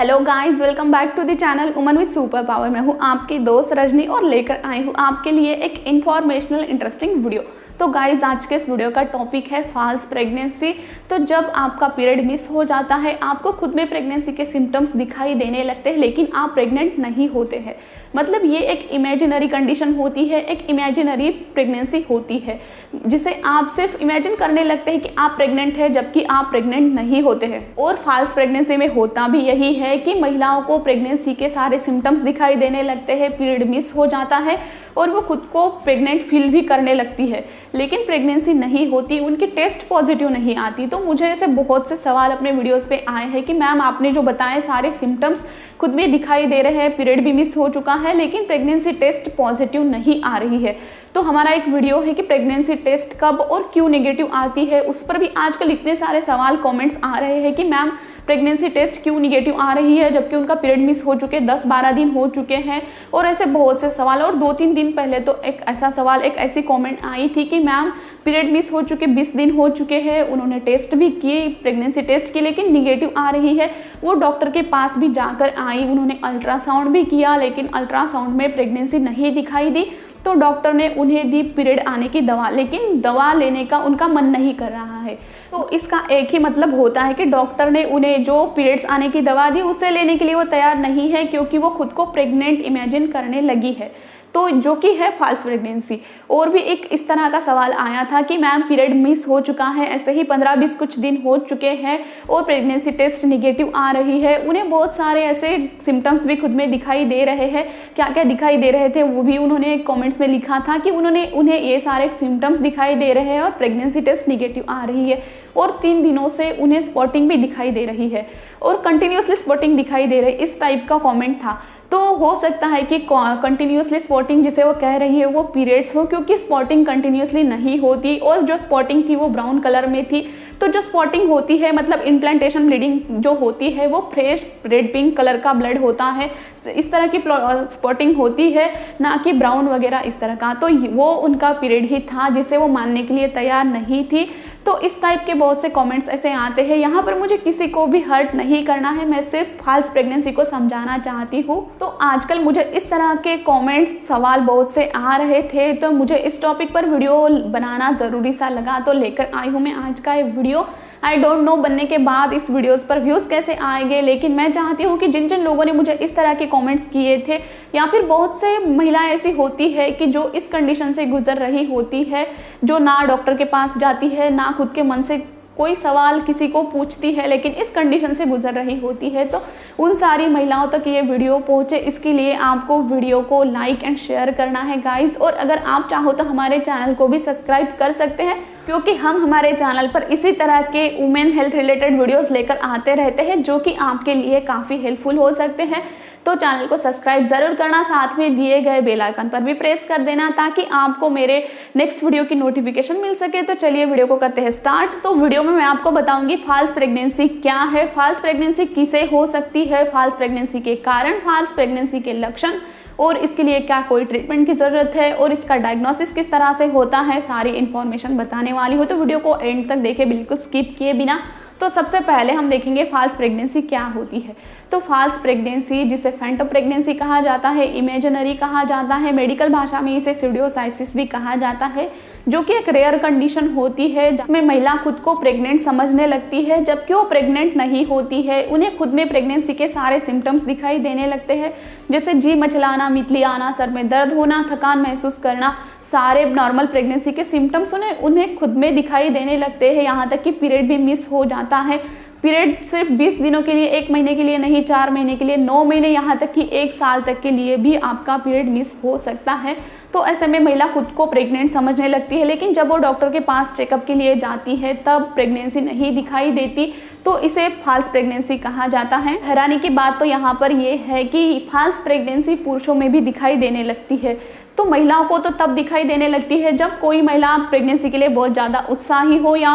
Hello guys, welcome back to the channel woman with super power. मैं हूँ आपकी दोस्त रजनी और लेकर आई हूँ आपके लिए एक इन्फॉर्मेशनल इंटरेस्टिंग वीडियो। तो गाइस, आज के इस वीडियो का टॉपिक है फॉल्स प्रेगनेंसी। तो जब आपका पीरियड मिस हो जाता है, आपको खुद में प्रेगनेंसी के सिम्टम्स दिखाई देने लगते हैं लेकिन आप प्रेग्नेंट नहीं होते हैं, मतलब ये एक इमेजिनरी कंडीशन होती है, एक इमेजिनरी प्रेगनेंसी होती है जिसे आप सिर्फ इमेजिन करने लगते हैं कि आप प्रेग्नेंट हैं जबकि आप प्रेग्नेंट नहीं होते हैं। और फॉल्स प्रेगनेंसी में होता भी यही है कि महिलाओं को प्रेगनेंसी के सारे सिम्टम्स दिखाई देने लगते हैं, पीरियड मिस हो जाता है और वो खुद को प्रेग्नेंट फील भी करने लगती है लेकिन प्रेगनेंसी नहीं होती, उनकी टेस्ट पॉजिटिव नहीं आती। तो मुझे ऐसे बहुत से सवाल अपने वीडियोस पे आए हैं कि मैम आपने जो बताए सारे सिम्टम्स खुद में दिखाई दे रहे हैं, पीरियड भी मिस हो चुका है लेकिन प्रेगनेंसी टेस्ट पॉजिटिव नहीं आ रही है। तो हमारा एक वीडियो है कि प्रेगनेंसी टेस्ट कब और क्यों नेगेटिव आती है, उस पर भी आजकल इतने सारे सवाल कमेंट्स आ रहे हैं कि मैम प्रेगनेंसी टेस्ट क्यों निगेटिव आ रही है जबकि उनका पीरियड मिस हो चुके 10-12 दिन हो चुके हैं। और ऐसे बहुत से सवाल। और 2-3 दिन पहले तो एक ऐसा सवाल, एक ऐसी कमेंट आई थी कि मैम पीरियड मिस हो चुके 20 दिन हो चुके हैं, उन्होंने टेस्ट भी किए, प्रेगनेंसी टेस्ट की, लेकिन निगेटिव आ रही है। वो डॉक्टर के पास भी जाकर आई, उन्होंने अल्ट्रासाउंड भी किया लेकिन अल्ट्रासाउंड में प्रेगनेंसी नहीं दिखाई दी। तो डॉक्टर ने उन्हें दी पीरियड आने की दवा, लेकिन दवा लेने का उनका मन नहीं कर रहा है। तो इसका एक ही मतलब होता है कि डॉक्टर ने उन्हें जो पीरियड्स आने की दवा दी उसे लेने के लिए वो तैयार नहीं है क्योंकि वो खुद को प्रेग्नेंट इमेजिन करने लगी है, तो जो कि है फॉल्स प्रेगनेंसी। और भी एक इस तरह का सवाल आया था कि मैम पीरियड मिस हो चुका है, ऐसे ही 15-20 कुछ दिन हो चुके हैं और प्रेगनेंसी टेस्ट निगेटिव आ रही है। उन्हें बहुत सारे ऐसे सिम्टम्स भी खुद में दिखाई दे रहे हैं। क्या क्या दिखाई दे रहे थे वो भी उन्होंने कमेंट्स में लिखा था कि उन्हें ये सारे सिम्टम्स दिखाई दे रहे हैं और प्रेगनेंसी टेस्ट निगेटिव आ रही है और 3 दिनों से उन्हें स्पॉटिंग भी दिखाई दे रही है और कंटिन्यूसली स्पॉटिंग दिखाई दे रही है, इस टाइप का कमेंट था। तो हो सकता है कि कंटिन्यूसली स्पॉटिंग जिसे वो कह रही है वो पीरियड्स हो, क्योंकि स्पॉटिंग कंटिन्यूसली नहीं होती और जो स्पॉटिंग थी वो ब्राउन कलर में थी। तो जो स्पॉटिंग होती है मतलब इम्प्लांटेशन ब्लीडिंग जो होती है वो फ्रेश रेड पिंक कलर का ब्लड होता है, इस तरह की स्पॉटिंग होती है, ना कि ब्राउन वगैरह इस तरह का। तो वो उनका पीरियड ही था जिसे वो मानने के लिए तैयार नहीं थी। तो इस टाइप के बहुत से कमेंट्स ऐसे आते हैं। यहाँ पर मुझे किसी को भी हर्ट नहीं करना है, मैं सिर्फ फॉल्स प्रेगनेंसी को समझाना चाहती हूँ। तो आजकल मुझे इस तरह के कमेंट्स सवाल बहुत से आ रहे थे तो मुझे इस टॉपिक पर वीडियो बनाना ज़रूरी सा लगा, तो लेकर आई हूँ मैं आज का ये वीडियो। आई डोंट नो बनने के बाद इस वीडियोस पर व्यूज़ कैसे आएंगे, लेकिन मैं चाहती हूँ कि जिन जिन लोगों ने मुझे इस तरह के कमेंट्स किए थे, या फिर बहुत से महिलाएं ऐसी होती है कि जो इस कंडीशन से गुजर रही होती है, जो ना डॉक्टर के पास जाती है ना खुद के मन से कोई सवाल किसी को पूछती है लेकिन इस कंडीशन से गुजर रही होती है, तो उन सारी महिलाओं तक ये वीडियो पहुंचे इसके लिए आपको वीडियो को लाइक एंड शेयर करना है गाइस। और अगर आप चाहो तो हमारे चैनल को भी सब्सक्राइब कर सकते हैं क्योंकि हम हमारे चैनल पर इसी तरह के वुमेन हेल्थ रिलेटेड वीडियोस लेकर आते रहते हैं जो कि आपके लिए काफ़ी हेल्पफुल हो सकते हैं। तो चैनल को सब्सक्राइब ज़रूर करना, साथ में दिए गए बेल आइकन पर भी प्रेस कर देना ताकि आपको मेरे नेक्स्ट वीडियो की नोटिफिकेशन मिल सके। तो चलिए वीडियो को करते हैं स्टार्ट। तो वीडियो में मैं आपको बताऊंगी फॉल्स प्रेगनेंसी क्या है, फॉल्स प्रेगनेंसी किसे हो सकती है, फॉल्स प्रेगनेंसी के कारण, फॉल्स प्रेगनेंसी के लक्षण और इसके लिए क्या कोई ट्रीटमेंट की ज़रूरत है और इसका डायग्नोसिस किस तरह से होता है, सारी इन्फॉर्मेशन बताने वाली हो। तो वीडियो को एंड तक देखें बिल्कुल स्किप किए बिना। तो सबसे पहले हम देखेंगे फॉल्स प्रेगनेंसी क्या होती है। तो फॉल्स प्रेगनेंसी जिसे फैंटम प्रेगनेंसी कहा जाता है, इमेजिनरी कहा जाता है, मेडिकल भाषा में इसे स्यूडोसाइसिस भी कहा जाता है, जो कि एक रेयर कंडीशन होती है जिसमें महिला खुद को प्रेग्नेंट समझने लगती है जबकि वो प्रेग्नेंट नहीं होती है। उन्हें खुद में प्रेगनेंसी के सारे सिम्टम्स दिखाई देने लगते हैं, जैसे जी मचलाना, मितली आना, सर में दर्द होना, थकान महसूस करना, सारे नॉर्मल प्रेगनेंसी के सिम्टम्स उन्हें खुद में दिखाई देने लगते हैं। यहाँ तक कि पीरियड भी मिस हो जाता है। पीरियड सिर्फ 20 दिनों के लिए, 1 महीने के लिए नहीं, 4 महीने के लिए, 9 महीने, यहाँ तक कि 1 साल तक के लिए भी आपका पीरियड मिस हो सकता है। तो ऐसे में महिला खुद को प्रेग्नेंट समझने लगती है, लेकिन जब वो डॉक्टर के पास चेकअप के लिए जाती है तब प्रेगनेंसी नहीं दिखाई देती, तो इसे फॉल्स प्रेगनेंसी कहा जाता है। हैरानी की बात तो यहाँ पर यह है कि फॉल्स प्रेगनेंसी पुरुषों में भी दिखाई देने लगती है। तो महिलाओं को तो तब दिखाई देने लगती है जब कोई महिला प्रेगनेंसी के लिए बहुत ज़्यादा उत्साही हो या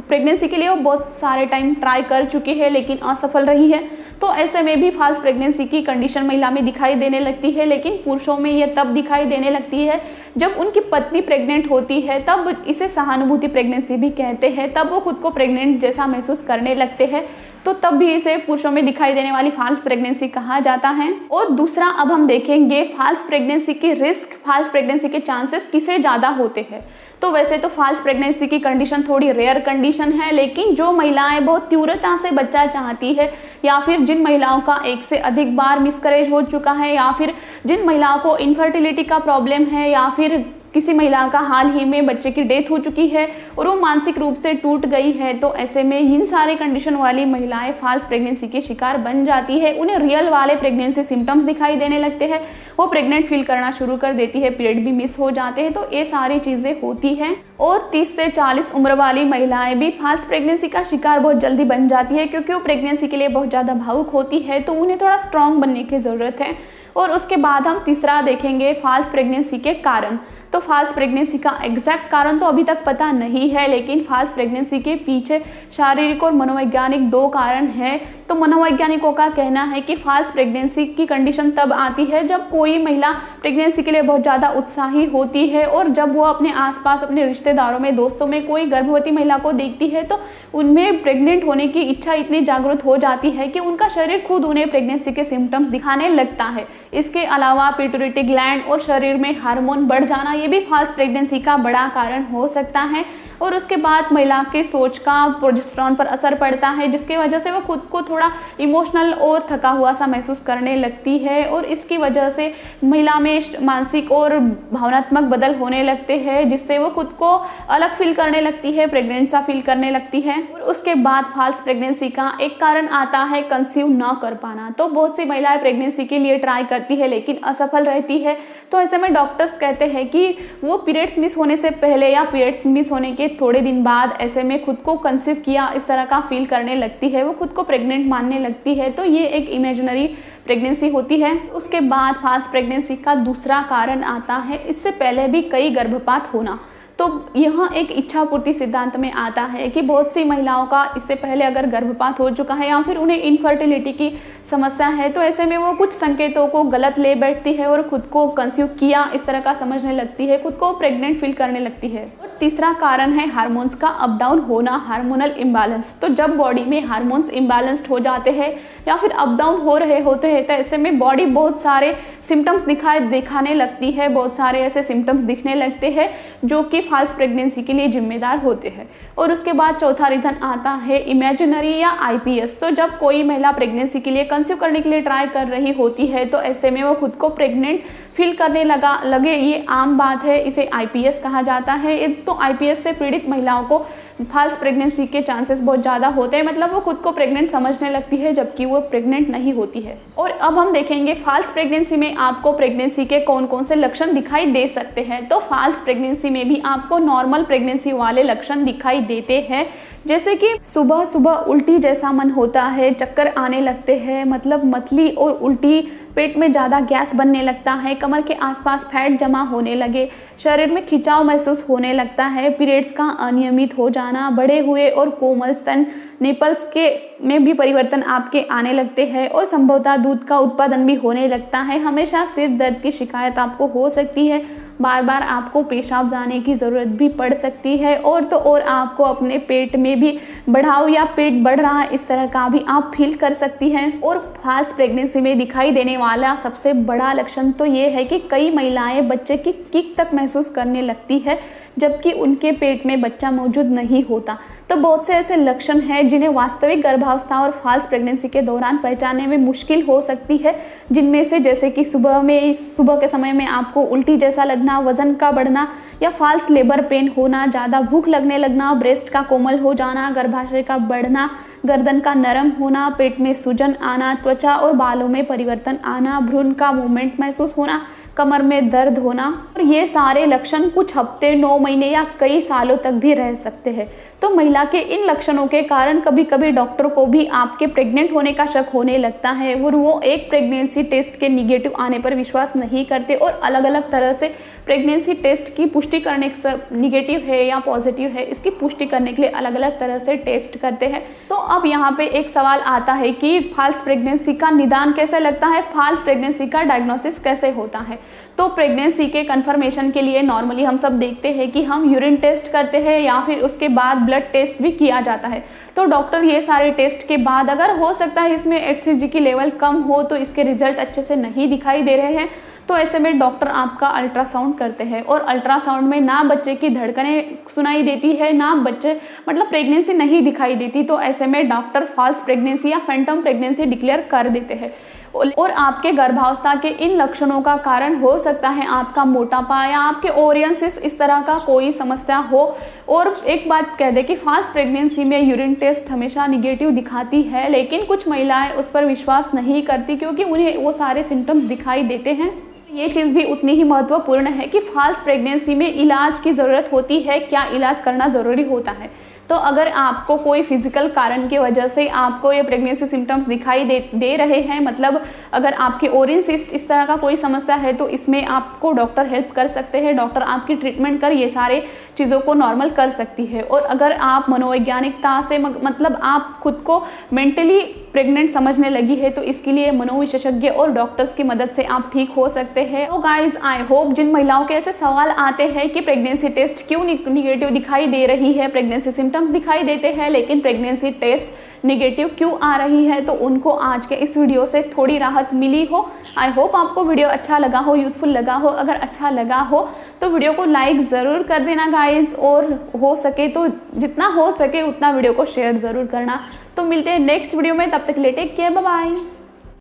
प्रेगनेंसी के लिए वो बहुत सारे टाइम ट्राई कर चुकी है लेकिन असफल रही है। तो ऐसे में भी फॉल्स प्रेगनेंसी की कंडीशन महिला में दिखाई देने लगती है, लेकिन पुरुषों में यह तब दिखाई देने लगती है जब उनकी पत्नी प्रेग्नेंट होती है, तब इसे सहानुभूति प्रेगनेंसी भी कहते हैं। तब वो खुद को प्रेग्नेंट जैसा महसूस करने लगते हैं। तो तब भी इसे पुरुषों में दिखाई देने वाली फॉल्स प्रेगनेंसी कहा जाता है। और दूसरा अब हम देखेंगे फॉल्स प्रेगनेंसी की रिस्क, फॉल्स प्रेगनेंसी के चांसेस किसे ज़्यादा होते हैं। तो वैसे तो फॉल्स प्रेगनेंसी की कंडीशन थोड़ी रेयर कंडीशन है, लेकिन जो महिलाएं बहुत तीव्रता से बच्चा चाहती है, या फिर जिन महिलाओं का एक से अधिक बार मिसकैरेज हो चुका है, या फिर जिन महिलाओं को इनफर्टिलिटी का प्रॉब्लम है, या फिर किसी महिला का हाल ही में बच्चे की डेथ हो चुकी है और वो मानसिक रूप से टूट गई है, तो ऐसे में इन सारे कंडीशन वाली महिलाएं फॉल्स प्रेगनेंसी की शिकार बन जाती है। उन्हें रियल वाले प्रेगनेंसी सिम्टम्स दिखाई देने लगते हैं, वो प्रेग्नेंट फील करना शुरू कर देती है, पीरियड भी मिस हो जाते हैं, तो ये सारी चीज़ें होती हैं। और 30 से 40 उम्र वाली महिलाएं भी फॉल्स प्रेगनेंसी का शिकार बहुत जल्दी बन जाती है, क्योंकि वो प्रेगनेंसी के लिए बहुत ज़्यादा भावुक होती है, तो उन्हें थोड़ा स्ट्रॉन्ग बनने की ज़रूरत है। और उसके बाद हम तीसरा देखेंगे फॉल्स प्रेगनेंसी के कारण। तो फॉल्स प्रेगनेंसी का एग्जैक्ट कारण तो अभी तक पता नहीं है, लेकिन फॉल्स प्रेगनेंसी के पीछे शारीरिक और मनोवैज्ञानिक 2 कारण हैं। तो मनोवैज्ञानिकों का कहना है कि फॉल्स प्रेगनेंसी की कंडीशन तब आती है जब कोई महिला प्रेगनेंसी के लिए बहुत ज़्यादा उत्साही होती है, और जब वो अपने आसपास अपने रिश्तेदारों में, दोस्तों में कोई गर्भवती महिला को देखती है तो उनमें प्रेग्नेंट होने की इच्छा इतनी जागृत हो जाती है कि उनका शरीर खुद उन्हें प्रेगनेंसी के सिम्टम्स दिखाने लगता है। इसके अलावा पिट्यूटरी ग्लैंड और शरीर में हार्मोन बढ़ जाना, ये भी फॉल्स प्रेगनेंसी का बड़ा कारण हो सकता है। और उसके बाद महिला के सोच का प्रोजेस्टेरॉन पर असर पड़ता है, जिसकी वजह से वो खुद को थोड़ा इमोशनल और थका हुआ सा महसूस करने लगती है, और इसकी वजह से महिला में मानसिक और भावनात्मक बदल होने लगते हैं, जिससे वो खुद को अलग फील करने लगती है, प्रेग्नेंट सा फील करने लगती है। और उसके बाद फॉल्स प्रेगनेंसी का एक कारण आता है कंसीव न कर पाना। तो बहुत सी महिलाएं प्रेगनेंसी के लिए ट्राई करती है लेकिन असफल रहती है, तो ऐसे में डॉक्टर्स कहते हैं कि वो पीरियड्स मिस होने से पहले या पीरियड्स मिस होने के थोड़े दिन बाद ऐसे में खुद को कंसीव किया इस तरह का फील करने लगती है, वो खुद को प्रेग्नेंट मानने लगती है, तो ये एक इमेजिनरी प्रेगनेंसी होती है। उसके बाद फॉल्स प्रेगनेंसी का दूसरा कारण आता है इससे पहले भी कई गर्भपात होना। तो यह एक इच्छा पूर्ति सिद्धांत में आता है कि बहुत सी महिलाओं का इससे पहले अगर गर्भपात हो चुका है या फिर उन्हें इनफर्टिलिटी की समस्या है, तो ऐसे में वो कुछ संकेतों को गलत ले बैठती है और खुद को कंसीव किया इस तरह का समझने लगती है, खुद को प्रेग्नेंट फील करने लगती है। और तीसरा कारण है हार्मोन्स का अप डाउन होना, हार्मोनल इम्बैलेंस। तो जब बॉडी में हार्मोन्स इम्बैलेंस्ड हो जाते हैं या फिर अप डाउन हो रहे होते हैं, तो ऐसे में बॉडी बहुत सारे सिम्टम्स दिखाने लगती है, बहुत सारे ऐसे सिम्टम्स दिखने लगते हैं जो कि फॉल्स प्रेगनेंसी के लिए जिम्मेदार होते हैं। और उसके बाद चौथा रीज़न आता है इमेजिनरी या आईपीएस। तो जब कोई महिला प्रेगनेंसी के लिए कंसीव करने के लिए ट्राई कर रही होती है, तो ऐसे में वो खुद को प्रेग्नेंट फील करने लगे, ये आम बात है, इसे आईपीएस कहा जाता है। तो आईपीएस से पीड़ित महिलाओं को फॉल्स प्रेगनेंसी के चांसेस बहुत ज़्यादा होते हैं, मतलब वो खुद को प्रेग्नेंट समझने लगती है जबकि वो प्रेग्नेंट नहीं होती है। और अब हम देखेंगे फॉल्स प्रेगनेंसी में आपको प्रेगनेंसी के कौन कौन से लक्षण दिखाई दे सकते हैं। तो फॉल्स प्रेगनेंसी में भी आपको नॉर्मल प्रेगनेंसी वाले लक्षण दिखाई देते हैं, जैसे कि सुबह सुबह उल्टी जैसा मन होता है, चक्कर आने लगते हैं, मतलब मतली और उल्टी, पेट में ज़्यादा गैस बनने लगता है, कमर के आसपास फैट जमा होने लगे, शरीर में खिंचाव महसूस होने लगता है, पीरियड्स का अनियमित हो जाना, बढ़े हुए और कोमल स्तन, निपल्स के में भी परिवर्तन आपके आने लगते हैं, और संभवतः दूध का उत्पादन भी होने लगता है। हमेशा सिर दर्द की शिकायत आपको हो सकती है, बार बार आपको पेशाब जाने की ज़रूरत भी पड़ सकती है, और तो और आपको अपने पेट में भी बढ़ाव या पेट बढ़ रहा है इस तरह का भी आप फील कर सकती हैं। और फॉल्स प्रेगनेंसी में दिखाई देने वाला सबसे बड़ा लक्षण तो ये है कि कई महिलाएं बच्चे की किक तक महसूस करने लगती है जबकि उनके पेट में बच्चा मौजूद नहीं होता। तो बहुत से ऐसे लक्षण हैं जिन्हें वास्तविक गर्भावस्था और फॉल्स प्रेगनेंसी के दौरान पहचानने में मुश्किल हो सकती है, जिनमें से जैसे कि सुबह के समय में आपको उल्टी जैसा लगना, वजन का बढ़ना या फॉल्स लेबर पेन होना, ज़्यादा भूख लगने लगना, ब्रेस्ट का कोमल हो जाना, गर्भाशय का बढ़ना, गर्दन का नरम होना, पेट में सूजन आना, त्वचा और बालों में परिवर्तन आना, भ्रूण का मूवमेंट महसूस होना, कमर में दर्द होना। और ये सारे लक्षण कुछ हफ्ते, 9 महीने या कई सालों तक भी रह सकते हैं। तो महिला के इन लक्षणों के कारण कभी कभी डॉक्टर को भी आपके प्रेग्नेंट होने का शक होने लगता है, और वो एक प्रेगनेंसी टेस्ट के निगेटिव आने पर विश्वास नहीं करते और अलग अलग तरह से प्रेगनेंसी टेस्ट की पुष्टि करने निगेटिव है या पॉजिटिव है, इसकी पुष्टि करने के लिए अलग अलग तरह से टेस्ट करते हैं। तो अब यहाँ पे एक सवाल आता है कि फॉल्स प्रेगनेंसी का निदान कैसे लगता है, फॉल्स प्रेगनेंसी का डायग्नोसिस कैसे होता है। तो प्रेगनेंसी के कंफर्मेशन के लिए नॉर्मली हम सब देखते हैं कि हम यूरिन टेस्ट करते हैं या फिर उसके बाद ब्लड टेस्ट भी किया जाता है। तो डॉक्टर ये सारे टेस्ट के बाद अगर हो सकता है इसमें HCG की लेवल कम हो, तो इसके रिजल्ट अच्छे से नहीं दिखाई दे रहे हैं, तो ऐसे में डॉक्टर आपका अल्ट्रासाउंड करते हैं। और अल्ट्रासाउंड में ना बच्चे की धड़कनें सुनाई देती है, ना बच्चे मतलब प्रेगनेंसी नहीं दिखाई देती, तो ऐसे में डॉक्टर फॉल्स प्रेगनेंसी या फैंटम प्रेगनेंसी डिक्लेयर कर देते हैं। और आपके गर्भावस्था के इन लक्षणों का कारण हो सकता है आपका मोटापा या आपके ओरियन सिस्ट, इस तरह का कोई समस्या हो। और एक बात कह दे कि फॉल्स प्रेगनेंसी में यूरिन टेस्ट हमेशा निगेटिव दिखाती है, लेकिन कुछ महिलाएं उस पर विश्वास नहीं करती क्योंकि उन्हें वो सारे सिम्टम्स दिखाई देते हैं। ये चीज़ भी उतनी ही महत्वपूर्ण है कि फॉल्स प्रेगनेंसी में इलाज की ज़रूरत होती है, क्या इलाज करना ज़रूरी होता है। तो अगर आपको कोई फिजिकल कारण की वजह से आपको ये प्रेगनेंसी सिम्टम्स दिखाई दे रहे हैं, मतलब अगर आपके ओरिन सिस्ट इस तरह का कोई समस्या है, तो इसमें आपको डॉक्टर हेल्प कर सकते हैं। डॉक्टर आपकी ट्रीटमेंट कर ये सारे चीज़ों को नॉर्मल कर सकती है। और अगर आप मनोवैज्ञानिकता से मतलब आप खुद को मेंटली प्रेग्नेंट समझने लगी है, तो इसके लिए मनोविशेषज्ञ और डॉक्टर्स की मदद से आप ठीक हो सकते हैं। तो गाइज आई होप जिन महिलाओं के ऐसे सवाल आते हैं कि प्रेगनेंसी टेस्ट क्यों निगेटिव दिखाई दे रही है, प्रेगनेंसी सिम्टम्स दिखाई देते हैं लेकिन प्रेगनेंसी टेस्ट निगेटिव क्यों आ रही है, तो उनको आज के इस वीडियो से थोड़ी राहत मिली हो। आई होप आपको वीडियो अच्छा लगा हो, यूजफुल लगा हो। अगर अच्छा लगा हो तो वीडियो को लाइक ज़रूर कर देना गाइज, और हो सके तो जितना हो सके उतना वीडियो को शेयर ज़रूर करना। तो मिलते हैं नेक्स्ट वीडियो में, तब तक के लिए टेक केयर, बाय बाय।